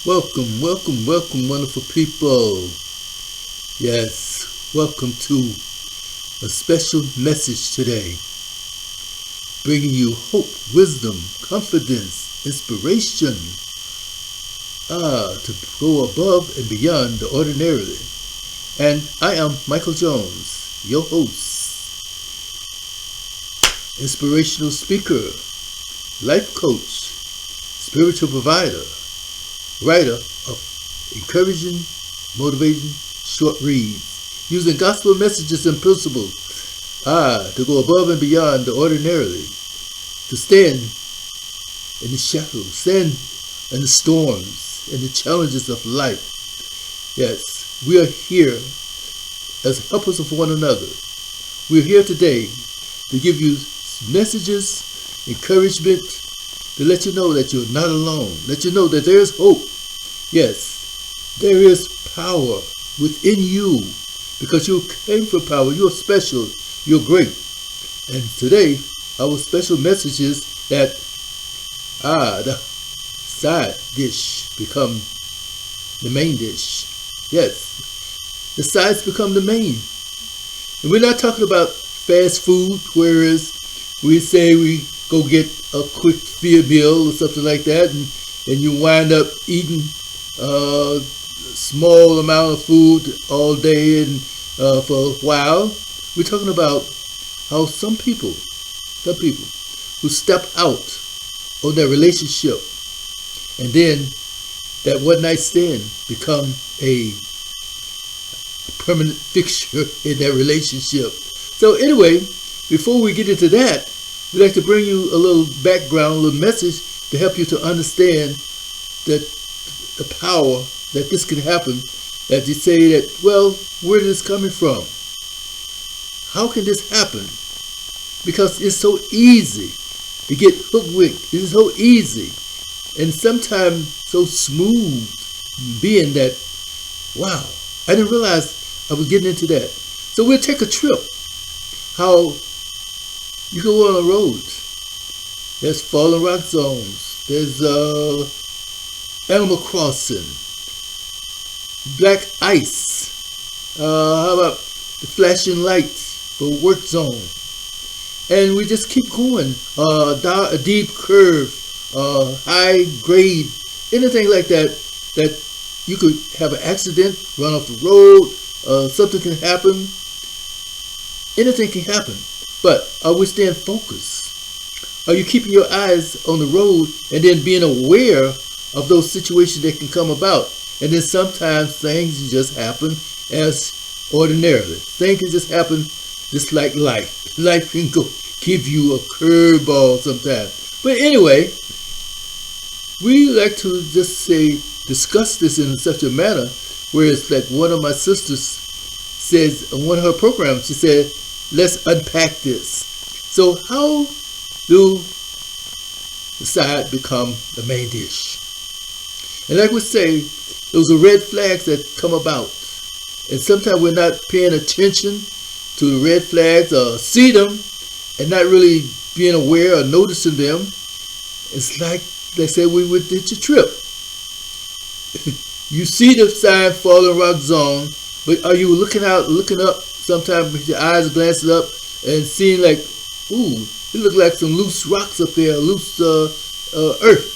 Welcome, welcome, welcome, wonderful people. Yes, welcome to a special message today, bringing you hope, wisdom, confidence, inspiration, to go above and beyond the ordinary. And I am Michael Jones, your host, inspirational speaker, life coach, spiritual provider, writer of encouraging, motivating short reads, using gospel messages and principles, to go above and beyond the ordinary, to stand in the shadows, stand in the storms, and the challenges of life. Yes, we are here as helpers of one another. We're here today to give you messages, encouragement, to let you know that you're not alone, let you know that there is hope. Yes, there is power within you because you came from power. You're special. You're great. And today, our special message is that the side dish become the main dish. Yes, the sides become the main. And we're not talking about fast food, whereas we say we go get a quick meal or something like that, and you wind up eating a small amount of food all day and for a while. We're talking about how some people who step out on their relationship, and then that one night stand become a permanent fixture in their relationship. So anyway, before we get into that, we'd like to bring you a little background, a little message to help you to understand that the power that this can happen. That you say that, well, where is this coming from? How can this happen? Because it's so easy to get hookwinked. It's so easy and sometimes so smooth, being that, wow, I didn't realize I was getting into that. So we'll take a trip. How you go on a road. There's fallen rock zones. There's Animal Crossing. Black ice. How about the flashing lights for work zone? And we just keep going. A deep curve, high grade, anything like that. That you could have an accident, run off the road. Something can happen. Anything can happen. But are we staying focused? Are you keeping your eyes on the road and then being aware of those situations that can come about? And then sometimes things just happen as ordinarily. Things can just happen just like life. Life can go give you a curveball sometimes. But anyway, we like to just discuss this in such a manner where it's like one of my sisters says on one of her programs, she said, let's unpack this. So how do the side become the main dish? And like we say, those are red flags that come about. And sometimes we're not paying attention to the red flags or see them and not really being aware or noticing them. It's like they say we would ditch a trip. You see the sign fallen rock zone, but are you looking up? Sometimes with your eyes glancing up and seeing like, ooh, it looks like some loose rocks up there, loose earth.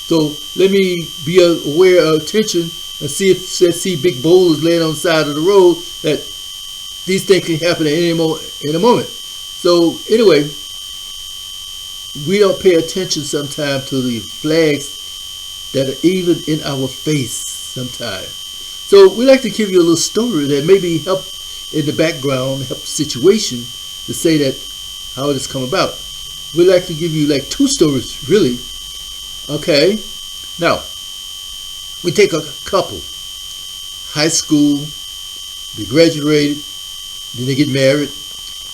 So let me be aware of attention and see big boulders laying on the side of the road, that these things can happen at any moment, in a moment. So anyway, we don't pay attention sometimes to the flags that are even in our face sometimes. So we like to give you a little story that maybe help in the background, help the situation to say that how it has come about. We'd like to give you like two stories, really. Okay, now we take a couple, high school, they graduated, then they get married,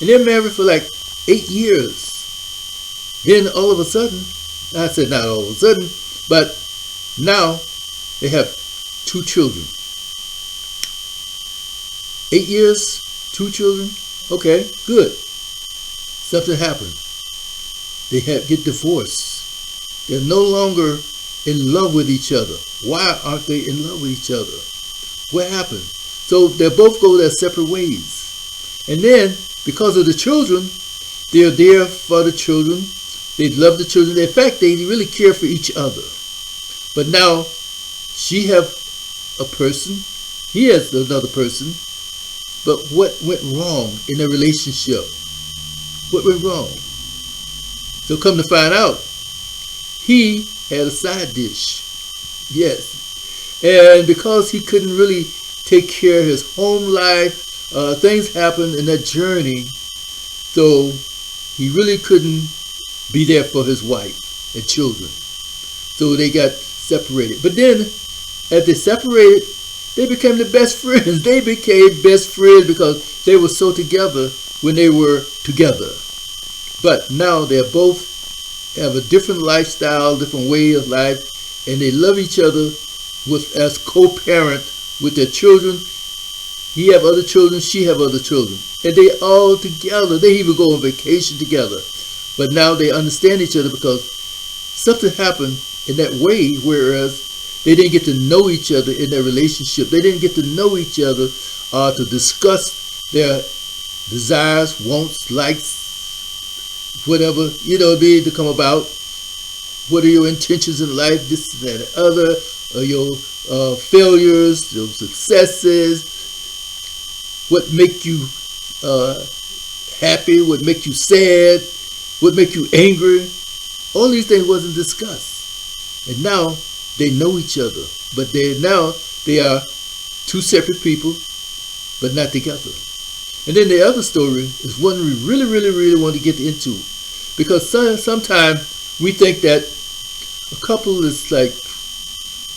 and they're married for like 8 years. Then all of a sudden, I said not all of a sudden, but now they have 2 children. 8 years, 2 children. Okay, good. Something happened. They get divorced. They're no longer in love with each other. Why aren't they in love with each other? What happened? So they both go their separate ways. And then, because of the children, they're there for the children. They love the children. In fact, they really care for each other. But now, she have a person. He has another person. But what went wrong in their relationship? What went wrong? So come to find out, he had a side dish. Yes. And because he couldn't really take care of his home life, things happened in that journey. So he really couldn't be there for his wife and children. So they got separated. But then, as they separated, they became the best friends. They became best friends because they were so together when they were together. But now they both have a different lifestyle, different way of life, and they love each other as co-parent with their children. He have other children, she have other children. And they all together. They even go on vacation together. But now they understand each other because something happened in that way, whereas they didn't get to know each other in their relationship. They didn't get to know each other to discuss their desires, wants, likes, whatever, to come about. What are your intentions in life, this and that and other, your failures, your successes, what make you happy, what make you sad, what make you angry. All these things wasn't discussed. And now they know each other, but they are two separate people, but not together. And then the other story is one we really, really, really want to get into, because sometimes we think that a couple is like,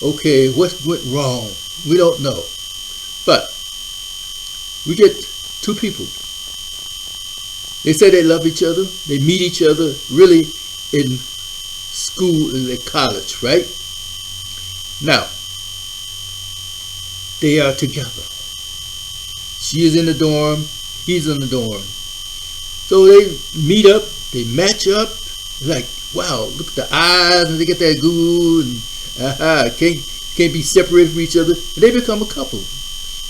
okay, what went wrong? We don't know. But we get two people. They say they love each other. They meet each other really in school, in college, right? Now, they are together. She is in the dorm, he's in the dorm. So they meet up, they match up, like, wow, look at the eyes, and they get that goo, and can't be separated from each other. And they become a couple.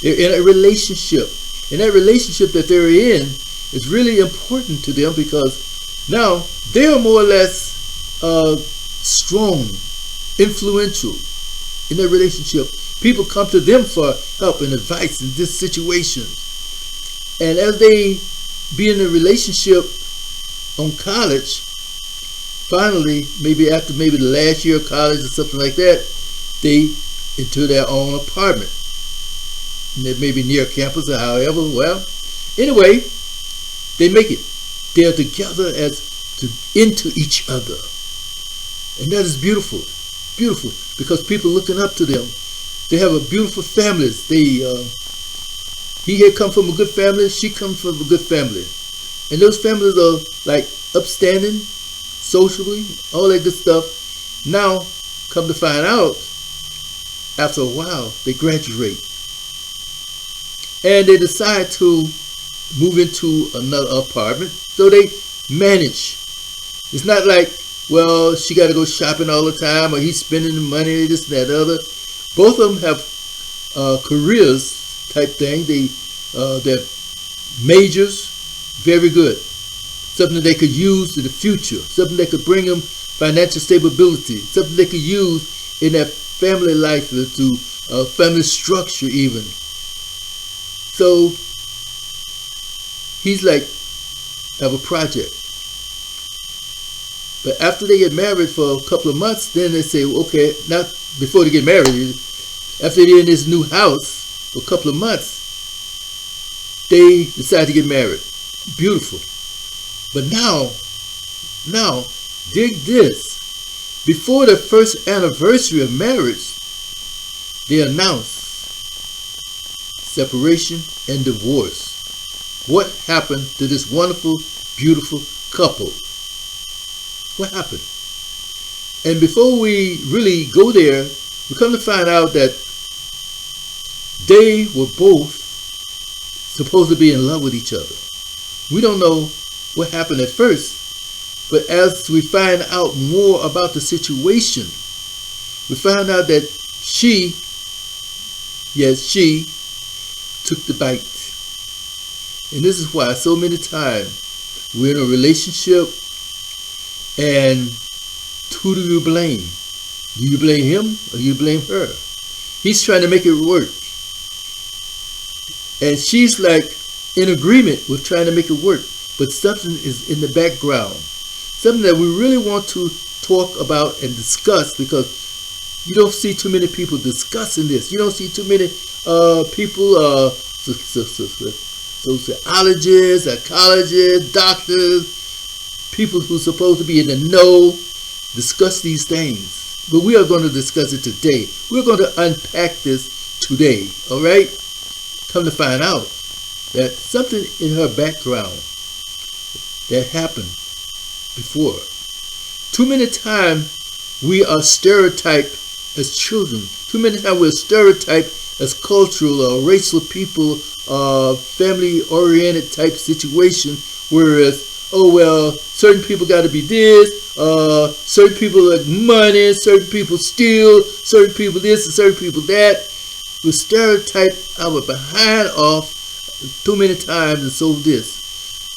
They're in a relationship. And that relationship that they're in is really important to them because now they're more or less strong, influential in their relationship. People come to them for help and advice in this situation. And as they be in a relationship on college, finally, maybe after the last year of college or something like that, they into their own apartment. And it may be near campus or however. Well, anyway, they make it. They are together into each other. And that is beautiful. Beautiful. Because people looking up to them. They have a beautiful families. He had come from a good family, she comes from a good family. And those families are like upstanding, socially, all that good stuff. Now, come to find out, after a while, they graduate. And they decide to move into another apartment. So they manage. It's not like, well, she got to go shopping all the time, or he's spending the money, this and that other. Both of them have careers type thing. Their majors, very good. Something they could use in the future. Something that could bring them financial stability. Something they could use in their family life, to family structure even. So he's like, have a project. But after they get married for a couple of months, then they say, okay, not before they get married, after they're in this new house for a couple of months, they decide to get married. Beautiful. But now, dig this. Before the first anniversary of marriage, they announce separation and divorce. What happened to this wonderful, beautiful couple? What happened? And before we really go there, we come to find out that they were both supposed to be in love with each other. We don't know what happened at first, but as we find out more about the situation, we found out that she took the bite. And this is why so many times we're in a relationship, and who do you blame? Do you blame him or do you blame her? He's trying to make it work. And she's like in agreement with trying to make it work. But something is in the background. Something that we really want to talk about and discuss, because you don't see too many people discussing this. You don't see too many people, sociologists, psychologists, doctors, people who are supposed to be in the know, discuss these things. But we are going to discuss it today. We're going to unpack this today, all right? Come to find out that something in her background that happened before. Too many times we are stereotyped as children. Too many times we're stereotyped as cultural or racial people, family-oriented type situation, whereas, oh well, certain people got to be this, certain people like money, certain people steal, certain people this and certain people that. We stereotype our behind off too many times, and so this.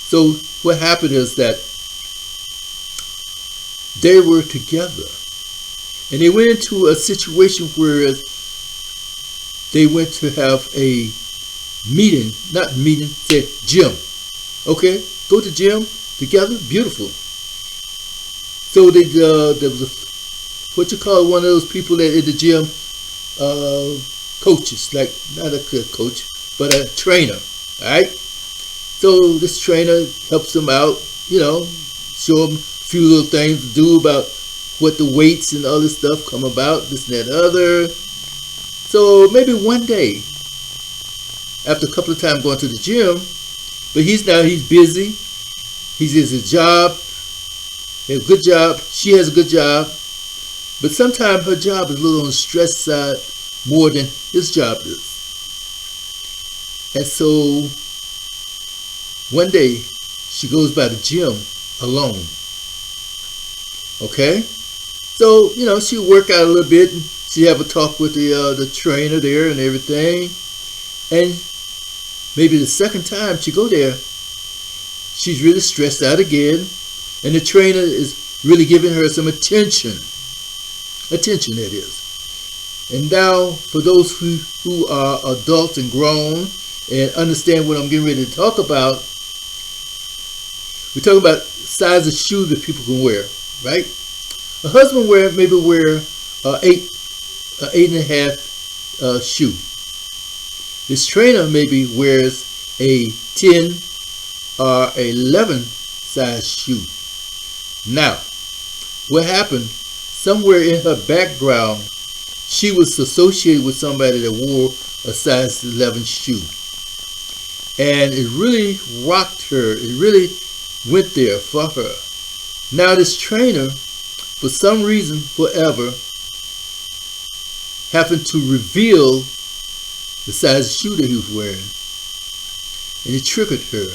So what happened is that they were together, and they went into a situation where they went to have a meeting, not meeting, say gym. Okay, go to gym together, beautiful. So there was what you call one of those people that in the gym, coaches, like not a coach, but a trainer. All right. So this trainer helps them out, show them a few little things to do about what the weights and all this stuff come about, this and that and other. So maybe one day, after a couple of times going to the gym, but he's busy. He's at his job. He has a good job. She has a good job. But sometimes her job is a little on the stress side more than his job is. And so one day she goes by the gym alone. Okay? So, she'll work out a little bit, and she'll have a talk with the trainer there and everything. And maybe the second time she go there, she's really stressed out again, and the trainer is really giving her some attention. Attention, that is. And now, for those who are adults and grown and understand what I'm getting ready to talk about, we're talking about size of shoes that people can wear, right? A husband maybe wear 8.5 shoe. This trainer maybe wears a 10 or 11 size shoe. Now, what happened? Somewhere in her background, she was associated with somebody that wore a size 11 shoe. And it really rocked her. It really went there for her. Now this trainer, for some reason, forever, happened to reveal the size of shoe that he was wearing. And it triggered her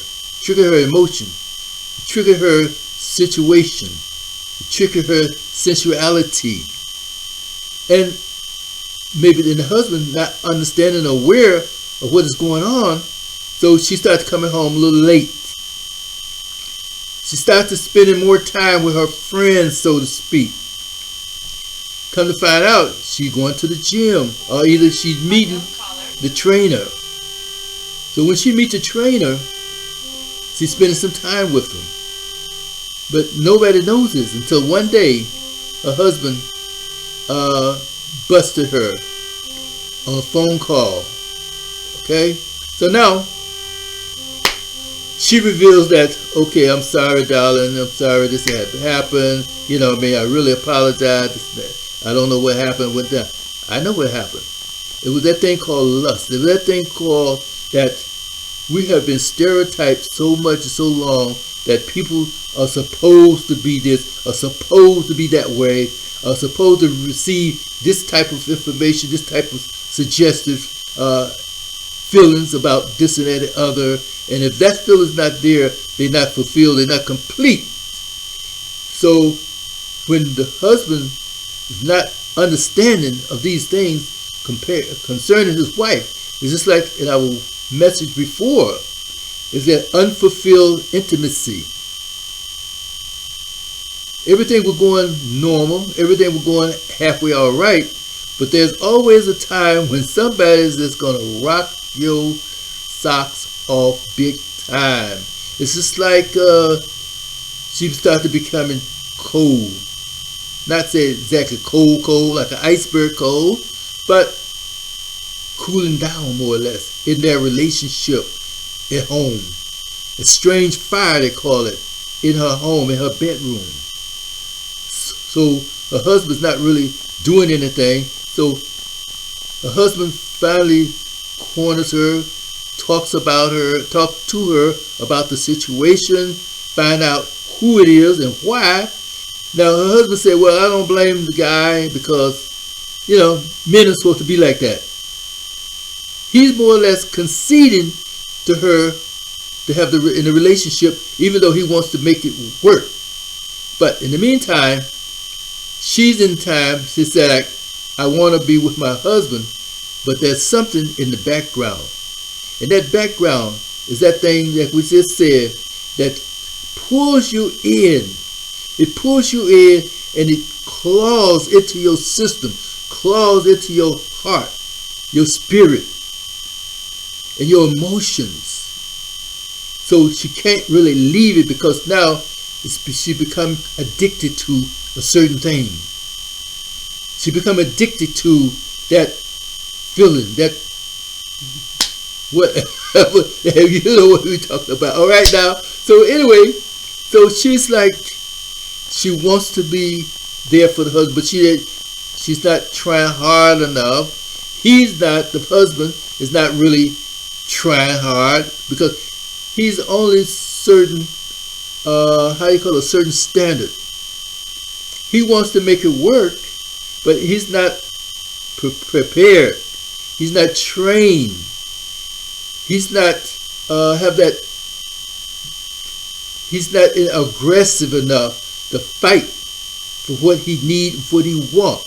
emotion, it triggered her situation, it triggered her sensuality. And maybe the husband not understanding or aware of what is going on, so she starts coming home a little late. She starts spending more time with her friends, so to speak. Come to find out, she's going to the gym, or either she's meeting the trainer. So when she meets the trainer, she's spending some time with him. But nobody knows this until one day, her husband busted her on a phone call. Okay? So now, she reveals that, okay, I'm sorry, darling. I'm sorry this had happened. I really apologize. I don't know what happened with that. I know what happened. It was that thing called lust. It was that thing called that we have been stereotyped so much, so long, that people are supposed to be this, are supposed to be that way, are supposed to receive this type of information, this type of suggestive feelings about this and that and other. And if that feeling's not there, they're not fulfilled, they're not complete. So when the husband is not understanding of these things concerning his wife. It's just like in our message before, is that unfulfilled intimacy. Everything was going normal, everything was going halfway all right, but there's always a time when somebody's just going to rock your socks off big time. It's just like she started becoming cold. Not say exactly cold, like an iceberg cold, but cooling down more or less in their relationship at home. A strange fire, they call it, in her home, in her bedroom. So her husband's not really doing anything. So her husband finally corners her, talks to her about the situation, find out who it is and why. Now her husband said, well, I don't blame the guy because, men are supposed to be like that. He's more or less conceding to her to have in the relationship, even though he wants to make it work. But in the meantime, she's in time, she said, I want to be with my husband, but there's something in the background. And that background is that thing that we just said that pulls you in. It pulls you in and it claws into your system, claws into your heart, your spirit, and your emotions. So she can't really leave it because now she become addicted to a certain thing. She become addicted to that feeling, that whatever, you know what we're talking about. All right now. So anyway, so she's like, she wants to be there for the husband, but she's not trying hard enough. The husband is not really trying hard because he's only certain, a certain standard. He wants to make it work, but he's not prepared. He's not trained. He's not He's not aggressive enough to fight for what he needs, what he wants.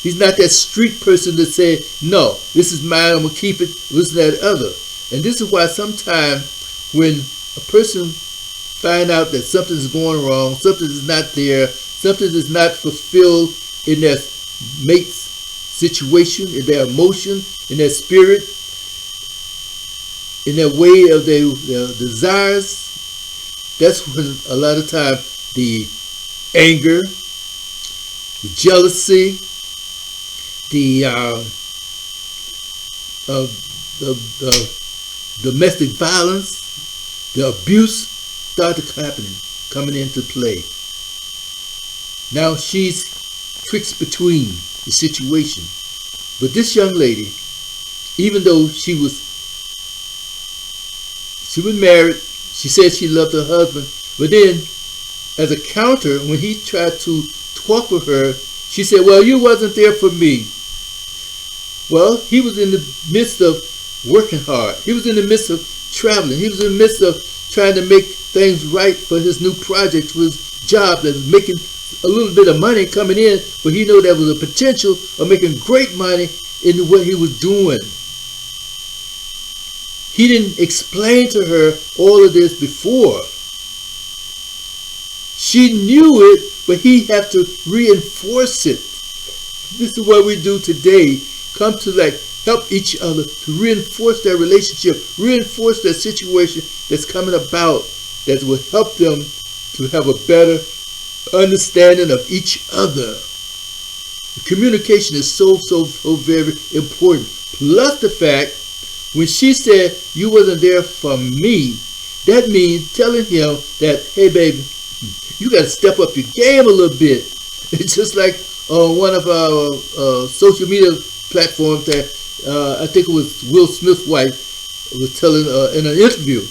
He's not that street person that say, no, this is mine, I'm going to keep it, this and that other. And this is why sometimes when a person find out that something is going wrong, something is not there, something is not fulfilled in their mate's situation, in their emotion, in their spirit, in their way of their desires, that's when a lot of time the anger, the jealousy, the domestic violence, the abuse started coming into play. Now she's twixt between the situation. But this young lady, even though she was married, she said she loved her husband, but then as a counter, when he tried to talk with her, she said, well, you wasn't there for me. Well, he was in the midst of working hard. He was in the midst of traveling. He was in the midst of trying to make things right for his new project, for his job that was making a little bit of money coming in, but he knew there was a potential of making great money in what he was doing. He didn't explain to her all of this before. She knew it, but he had to reinforce it. This is what we do today. Come to help each other to reinforce their relationship, reinforce that situation that's coming about that will help them to have a better understanding of each other. Communication is so very important. Plus the fact, when she said you wasn't there for me, that means telling him that, hey baby, you got to step up your game a little bit. It's just like one of our social media platforms that I think it was Will Smith's wife was telling in an interview,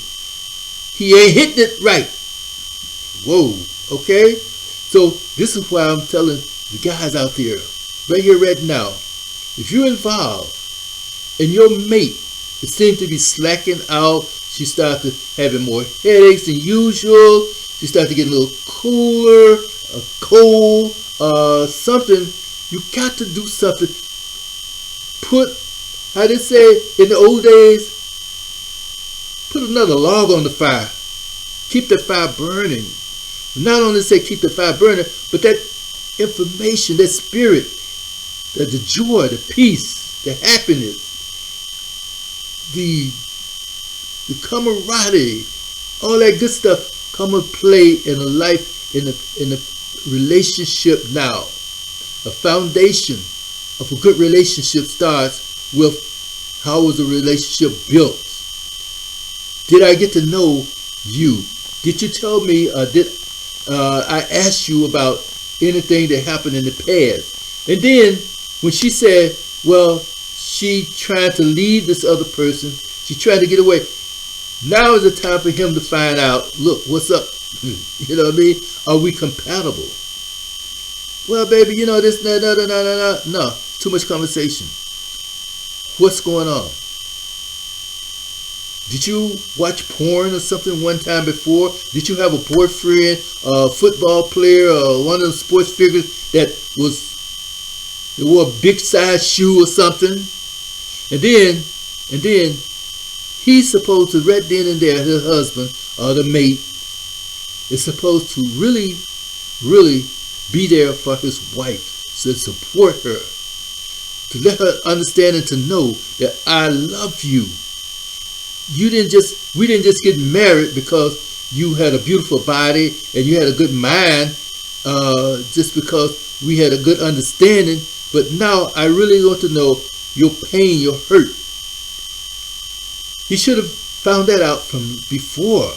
he ain't hitting it right. Whoa, okay? So this is why I'm telling the guys out there, right here, right now, if you're involved and your mate seems to be slacking out, she started having more headaches than usual, she started getting a little cooler, cold, something You got to do something. Put, how they say in the old days, put another log on the fire. Keep the fire burning. Not only say keep the fire burning, but that information, that spirit, the joy, the peace, the happiness, the camaraderie, all that good stuff come and play in a life, in a relationship now. A foundation of a good relationship starts with how was the relationship built? Did I get to know you? Did you tell me, did I ask you about anything that happened in the past? And then when she said, well, she trying to leave this other person, she tried to get away. Now is the time for him to find out, look, what's up? You know what I mean? Are we compatible? Well, baby, you know this, no, too much conversation. What's going on? Did you watch porn or something one time before? Did you have a boyfriend, a football player, or one of the sports figures that wore a big size shoe or something? And then he's supposed to, right then and there, his husband or the mate is supposed to really, really be there for his wife, to support her, to let her understand and to know that I love you. We didn't just get married because you had a beautiful body and you had a good mind, just because we had a good understanding. But now I really want to know your pain, your hurt. He should have found that out from before.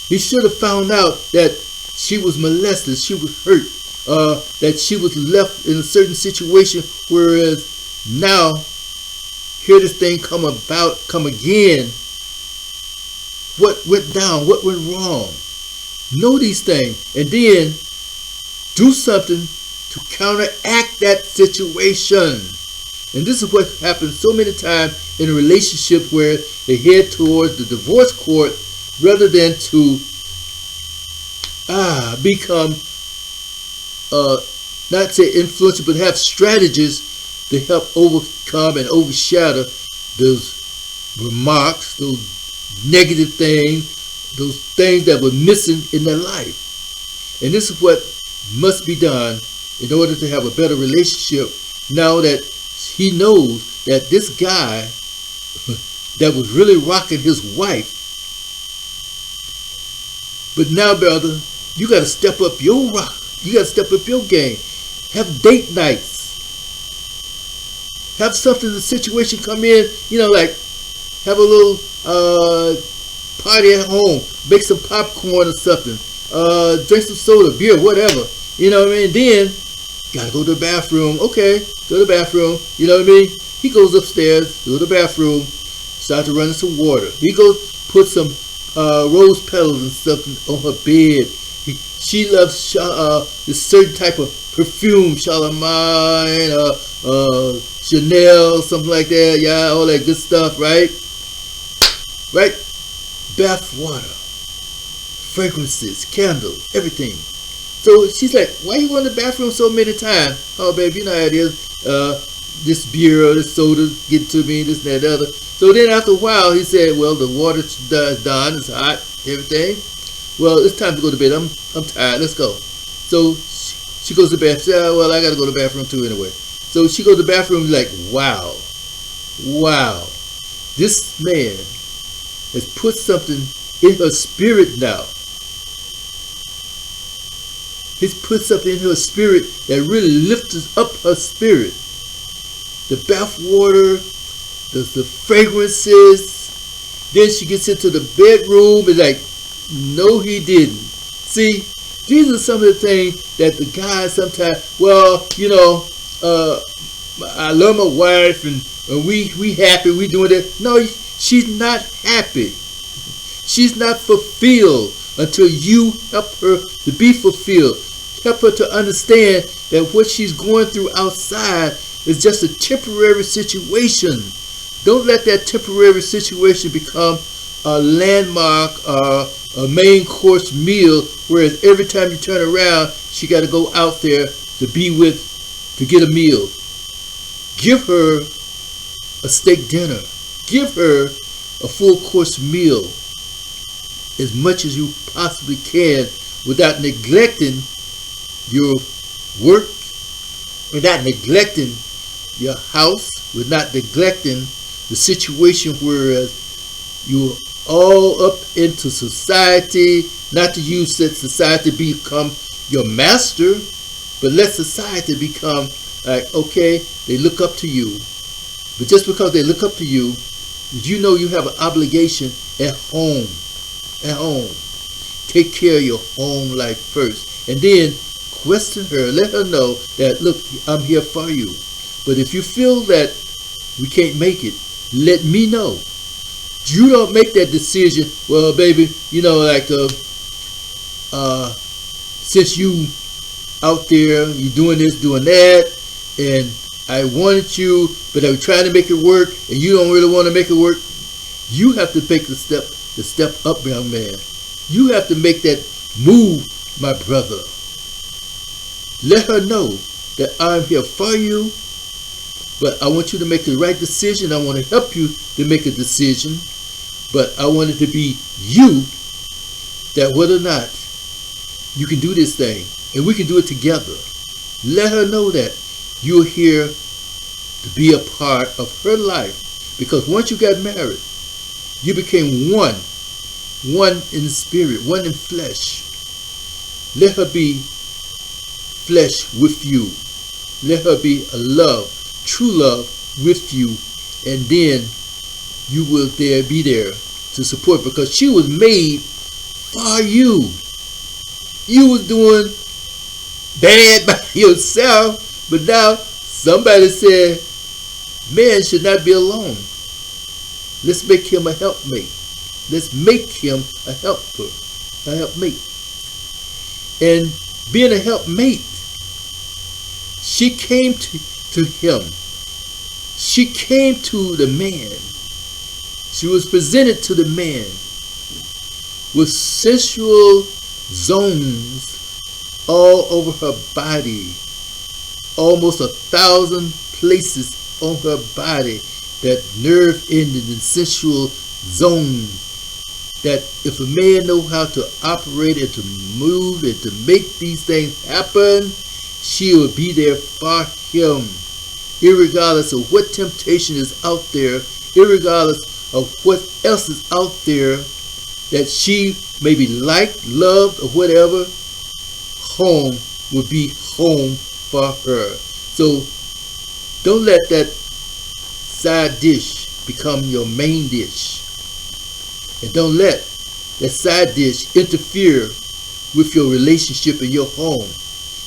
He should have found out that she was molested, she was hurt, that she was left in a certain situation, whereas now, here this thing come again. What went down? What went wrong? Know these things, and then do something to counteract that situation. And this is what happens so many times in a relationship where they head towards the divorce court rather than to become, not say influential, but have strategies to help overcome and overshadow those remarks, those negative things, those things that were missing in their life. And this is what must be done in order to have a better relationship, now that he knows that this guy that was really rocking his wife. But now, brother, you got to step up your rock. You got to step up your game. Have date nights. Have something, the situation come in, like have a little party at home. Make some popcorn or something. Drink some soda, beer, whatever. You know what I mean? Then, got to go to the bathroom. Okay, go to the bathroom. You know what I mean? He goes upstairs, go to the bathroom, start to run some water. He goes, put some rose petals and stuff on her bed. She loves this certain type of perfume, Charlemagne, Chanel, something like that. Yeah, all that good stuff, right? Right? Bath water, fragrances, candles, everything. So she's like, why you go in the bathroom so many times? Oh, baby, you know how it is. This beer or this soda get to me, this and that, the other. So then after a while, he said, well, the water's done, it's hot, everything. Well, it's time to go to bed. I'm tired, let's go. So she goes to the bathroom. She said, well, I got to go to the bathroom too anyway. So she goes to the bathroom like, wow. This man has put something in her spirit now. He's put something in her spirit that really lifts up her spirit. The bath water, the fragrances. Then she gets into the bedroom and like, no, he didn't. See, these are some of the things that the guys sometimes, well, I love my wife and we happy, we doing it. No, she's not happy. She's not fulfilled until you help her to be fulfilled. Help her to understand that what she's going through outside is just a temporary situation. Don't let that temporary situation become a landmark or a main course meal, whereas every time you turn around, she got to go out there to be with to get a meal. Give her a steak dinner. Give her a full course meal as much as you possibly can without neglecting your work, without neglecting your house, without neglecting the situation where you're all up into society, not to use that society become your master, but let society become like, okay, they look up to you. But just because they look up to you, you know you have an obligation at home. At home. Take care of your home life first. And then question her. Let her know that, look, I'm here for you. But if you feel that we can't make it, let me know. You don't make that decision, well, baby, you know, like, since you out there, you doing this, doing that, and I wanted you, but I'm trying to make it work, and you don't really want to make it work. You have to take the step up, young man. You have to make that move, my brother. Let her know that I'm here for you, but I want you to make the right decision. I want to help you to make a decision, but I want it to be you, that whether or not you can do this thing, and we can do it together. Let her know that you're here to be a part of her life, because once you got married, you became one in spirit, one in flesh. Let her be flesh with you. Let her be a love, true love with you, and then you will be there to support, because she was made for you. You was doing bad by yourself, but now somebody said, man should not be alone. Let's make him a helpmate. Let's make him a helper, a helpmate. And being a helpmate, she came to him. She came to the man. She was presented to the man with sensual zones all over her body, almost 1,000 places on her body, that nerve ending and sensual zones, that if a man know how to operate and to move and to make these things happen, she will be there for him, irregardless of what temptation is out there, irregardless of what else is out there that she maybe liked, loved, or whatever. Home will be home for her. So don't let that side dish become your main dish. And don't let that side dish interfere with your relationship in your home.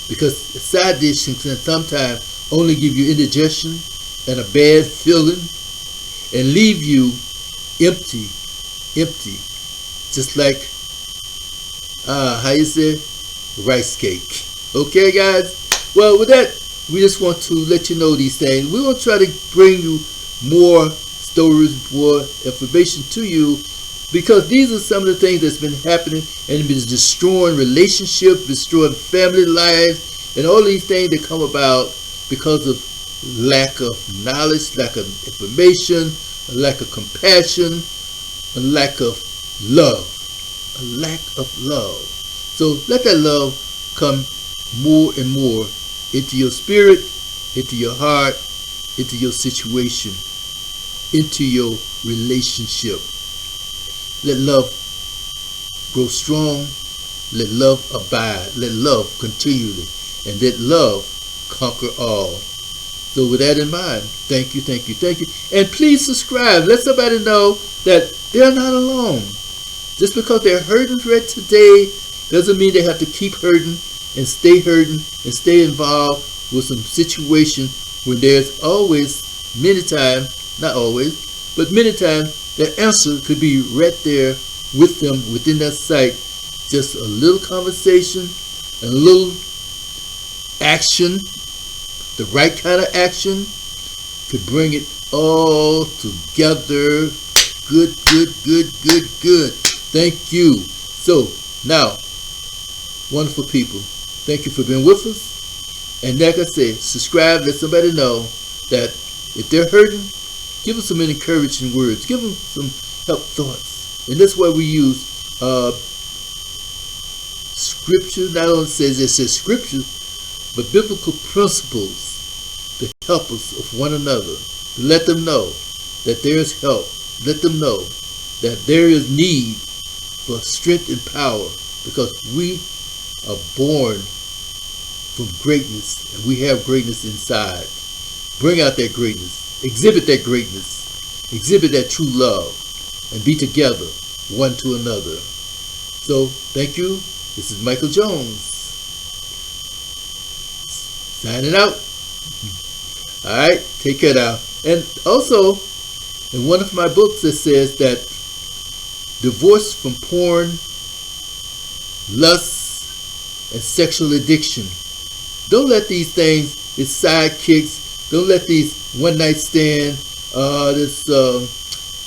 Because the side dish can sometimes only give you indigestion and a bad feeling and leave you empty. Just like, how you say, rice cake. Okay, guys? Well, with that, we just want to let you know these things. We're going to try to bring you more stories, more information to you, because these are some of the things that's been happening and been destroying relationships, destroying family lives, and all these things that come about because of lack of knowledge, lack of information, a lack of compassion, a lack of love. A lack of love. So let that love come more and more into your spirit, into your heart, into your situation, into your relationship. Let love grow strong. Let love abide. Let love continually. And let love conquer all. So with that in mind, thank you. And please subscribe. Let somebody know that they're not alone. Just because they're hurting right today doesn't mean they have to keep hurting and stay involved with some situation where there's always, many times, not always, but many times, the answer could be right there with them within that sight. Just a little conversation, a little action, the right kind of action could bring it all together. Good. Thank you. So now, wonderful people, thank you for being with us. And like I said, subscribe, let somebody know that if they're hurting, give them some encouraging words. Give them some help thoughts. And that's why we use scripture. Not only says it says scripture, but biblical principles to help us of one another. To let them know that there is help. Let them know that there is need for strength and power, because we are born from greatness and we have greatness inside. Bring out that greatness. Exhibit that greatness. Exhibit that true love, and be together one to another. So, thank you. This is Michael Jones, signing out. Alright, take care now. And also, in one of my books, it says that divorce from porn, lust, and sexual addiction. Don't let these things, these sidekicks, don't let these one night stand,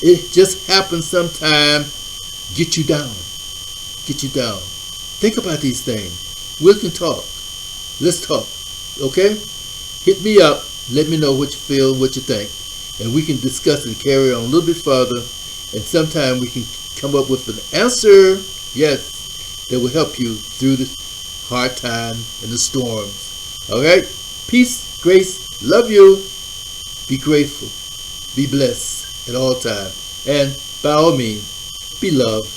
it just happens sometime, get you down. Get you down. Think about these things. We can talk. Let's talk. Okay? Hit me up. Let me know what you feel, what you think. And we can discuss and carry on a little bit further. And sometime we can come up with an answer, yes, that will help you through the hard time and the storms. Alright? Peace, grace, love you. Be grateful. Be blessed at all times. And by all means, be loved.